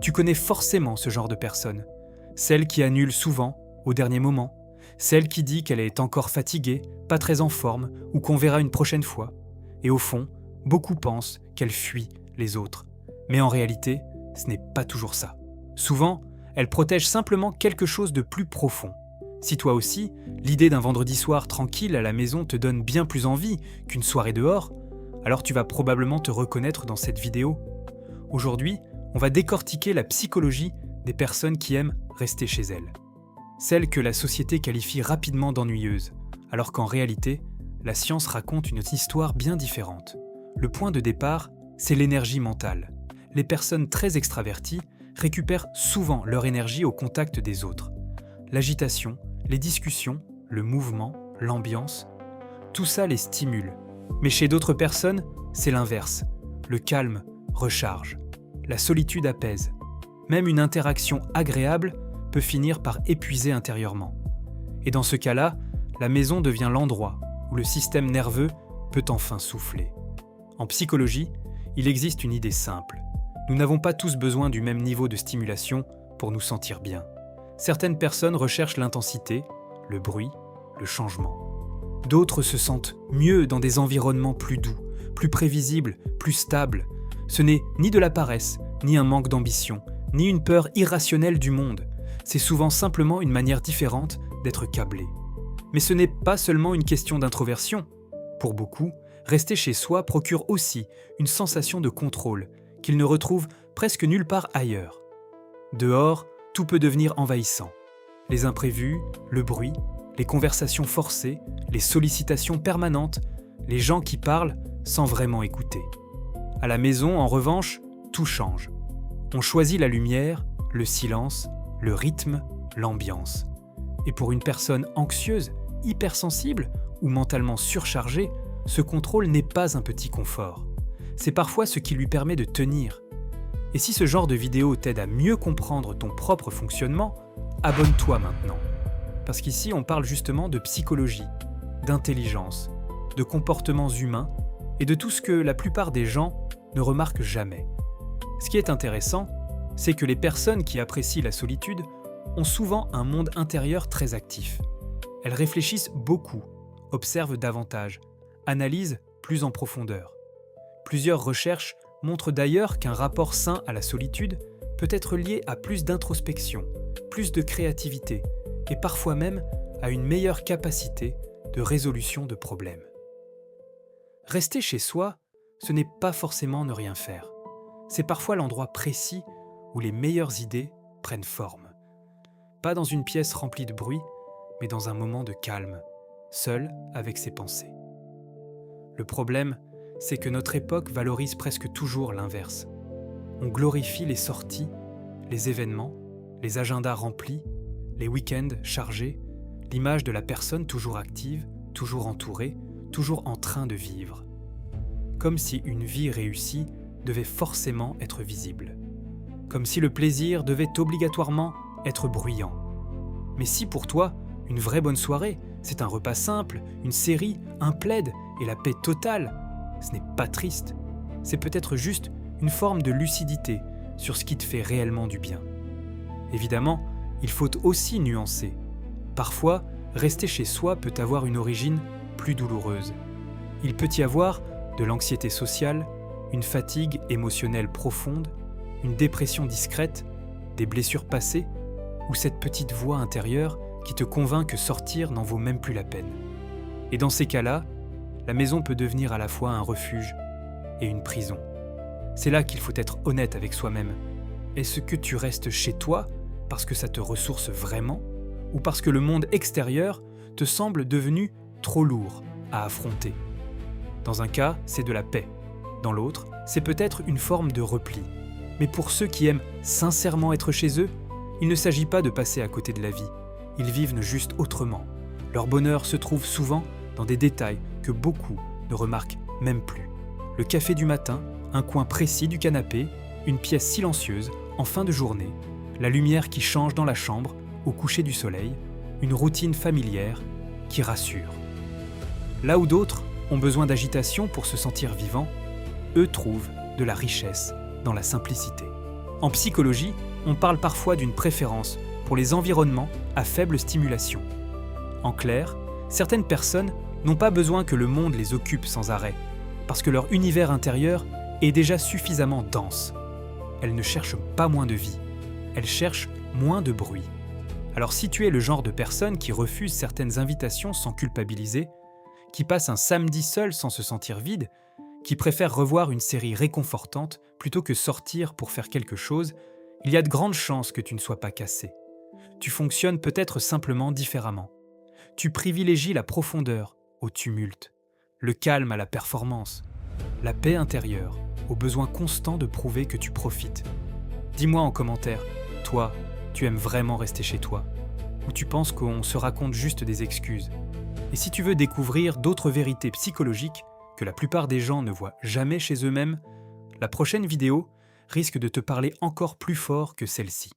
Tu connais forcément ce genre de personne. Celle qui annule souvent, au dernier moment. Celle qui dit qu'elle est encore fatiguée, pas très en forme, ou qu'on verra une prochaine fois. Et au fond, beaucoup pensent qu'elle fuit les autres. Mais en réalité, ce n'est pas toujours ça. Souvent, elle protège simplement quelque chose de plus profond. Si toi aussi, l'idée d'un vendredi soir tranquille à la maison te donne bien plus envie qu'une soirée dehors, alors tu vas probablement te reconnaître dans cette vidéo. Aujourd'hui, on va décortiquer la psychologie des personnes qui aiment rester chez elles. Celles que la société qualifie rapidement d'ennuyeuses, alors qu'en réalité, la science raconte une histoire bien différente. Le point de départ, c'est l'énergie mentale. Les personnes très extraverties récupèrent souvent leur énergie au contact des autres. L'agitation, les discussions, le mouvement, l'ambiance, tout ça les stimule. Mais chez d'autres personnes, c'est l'inverse. Le calme recharge. La solitude apaise. Même une interaction agréable peut finir par épuiser intérieurement. Et dans ce cas-là, la maison devient l'endroit où le système nerveux peut enfin souffler. En psychologie, il existe une idée simple. Nous n'avons pas tous besoin du même niveau de stimulation pour nous sentir bien. Certaines personnes recherchent l'intensité, le bruit, le changement. D'autres se sentent mieux dans des environnements plus doux, plus prévisibles, plus stables. Ce n'est ni de la paresse, ni un manque d'ambition, ni une peur irrationnelle du monde. C'est souvent simplement une manière différente d'être câblé. Mais ce n'est pas seulement une question d'introversion. Pour beaucoup, rester chez soi procure aussi une sensation de contrôle qu'ils ne retrouvent presque nulle part ailleurs. Dehors, tout peut devenir envahissant. Les imprévus, le bruit, les conversations forcées, les sollicitations permanentes, les gens qui parlent sans vraiment écouter. À la maison, en revanche, tout change. On choisit la lumière, le silence, le rythme, l'ambiance. Et pour une personne anxieuse, hypersensible ou mentalement surchargée, ce contrôle n'est pas un petit confort. C'est parfois ce qui lui permet de tenir. Et si ce genre de vidéo t'aide à mieux comprendre ton propre fonctionnement, abonne-toi maintenant. Parce qu'ici, on parle justement de psychologie, d'intelligence, de comportements humains et de tout ce que la plupart des gens ne remarquent jamais. Ce qui est intéressant, c'est que les personnes qui apprécient la solitude ont souvent un monde intérieur très actif. Elles réfléchissent beaucoup, observent davantage, analysent plus en profondeur. Plusieurs recherches montrent d'ailleurs qu'un rapport sain à la solitude peut être lié à plus d'introspection, plus de créativité et parfois même à une meilleure capacité de résolution de problèmes. Rester chez soi, ce n'est pas forcément ne rien faire. C'est parfois l'endroit précis où les meilleures idées prennent forme. Pas dans une pièce remplie de bruit, mais dans un moment de calme, seul avec ses pensées. Le problème, c'est que notre époque valorise presque toujours l'inverse. On glorifie les sorties, les événements, les agendas remplis, les week-ends chargés, l'image de la personne toujours active, toujours entourée, toujours en train de vivre. Comme si une vie réussie devait forcément être visible. Comme si le plaisir devait obligatoirement être bruyant. Mais si pour toi, une vraie bonne soirée, c'est un repas simple, une série, un plaid et la paix totale, ce n'est pas triste. C'est peut-être juste une forme de lucidité sur ce qui te fait réellement du bien. Évidemment, il faut aussi nuancer. Parfois, rester chez soi peut avoir une origine plus douloureuse. Il peut y avoir de l'anxiété sociale, une fatigue émotionnelle profonde, une dépression discrète, des blessures passées, ou cette petite voix intérieure qui te convainc que sortir n'en vaut même plus la peine. Et dans ces cas-là, la maison peut devenir à la fois un refuge et une prison. C'est là qu'il faut être honnête avec soi-même. Est-ce que tu restes chez toi parce que ça te ressource vraiment, ou parce que le monde extérieur te semble devenu trop lourd à affronter? Dans un cas, c'est de la paix. Dans l'autre, c'est peut-être une forme de repli. Mais pour ceux qui aiment sincèrement être chez eux, il ne s'agit pas de passer à côté de la vie. Ils vivent juste autrement. Leur bonheur se trouve souvent dans des détails que beaucoup ne remarquent même plus. Le café du matin, un coin précis du canapé, une pièce silencieuse en fin de journée, la lumière qui change dans la chambre au coucher du soleil, une routine familière qui rassure. Là où d'autres ont besoin d'agitation pour se sentir vivants, eux trouvent de la richesse dans la simplicité. En psychologie, on parle parfois d'une préférence pour les environnements à faible stimulation. En clair, certaines personnes n'ont pas besoin que le monde les occupe sans arrêt, parce que leur univers intérieur est déjà suffisamment dense. Elles ne cherchent pas moins de vie, elles cherchent moins de bruit. Alors si tu es le genre de personne qui refuse certaines invitations sans culpabiliser, qui passe un samedi seul sans se sentir vide, qui préfère revoir une série réconfortante plutôt que sortir pour faire quelque chose, il y a de grandes chances que tu ne sois pas cassé. Tu fonctionnes peut-être simplement différemment. Tu privilégies la profondeur au tumulte, le calme à la performance, la paix intérieure au besoin constant de prouver que tu profites. Dis-moi en commentaire, toi, tu aimes vraiment rester chez toi, ou tu penses qu'on se raconte juste des excuses. Et si tu veux découvrir d'autres vérités psychologiques que la plupart des gens ne voient jamais chez eux-mêmes, la prochaine vidéo risque de te parler encore plus fort que celle-ci.